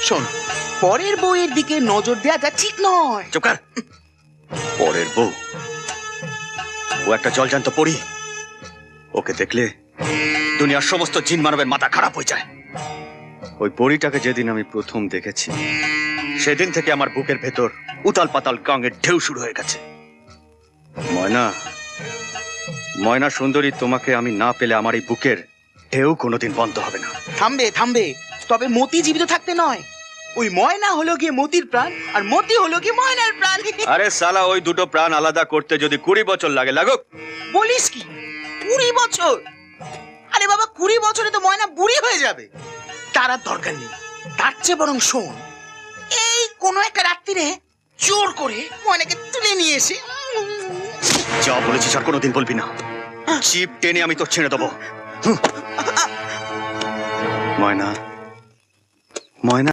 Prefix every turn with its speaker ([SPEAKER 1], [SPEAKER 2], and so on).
[SPEAKER 1] শোন, পরের বউয়ের দিকে নজর দেওয়াটা ঠিক নয়।
[SPEAKER 2] চুপ কর। পরের বউ? ও একটা জলজান্ত পরী। ওকে দেখলে দুনিয়ার সমস্ত জিন মানবের মাথা খারাপ হয়ে যায়। ওই পরীটাকে যেদিন আমি প্রথম দেখেছি সেদিন থেকে আমার বুকের ভেতর উতাল পাতাল গাঙের ঢেউ শুরু হয়ে গেছে। ময়না, ময়না সুন্দরী, তোমাকে আমি না পেলে আমার এই বুকের ঢেউ কোনোদিন বন্ধ হবে না।
[SPEAKER 1] থামবে থামবে, তবে মতি জীবিত থাকতে নয়। ওই ময়না হলো গিয়ে মতির প্রাণ, আর মতি হলো গিয়ে ময়নার প্রাণ।
[SPEAKER 2] আরে সালা, ওই দুটো প্রাণ আলাদা করতে যদি 20 বছর লাগে লাগুক।
[SPEAKER 1] বলিস কি? 20 বছর? আরে বাবা, 20 বছরে তো ময়না বুড়ি হয়ে যাবে। তার আর দরকার নেই। তার চেয়ে বরং শোন, এই কোনো একটা রাত্রিরে জোর করে ময়নাকে তুলে নিয়ে এসে
[SPEAKER 2] যা বলেছিস আর কোনোদিন বলবি না। চিপ টেনে আমি তো ছেড়ে দেবো। ময়না, ময়না।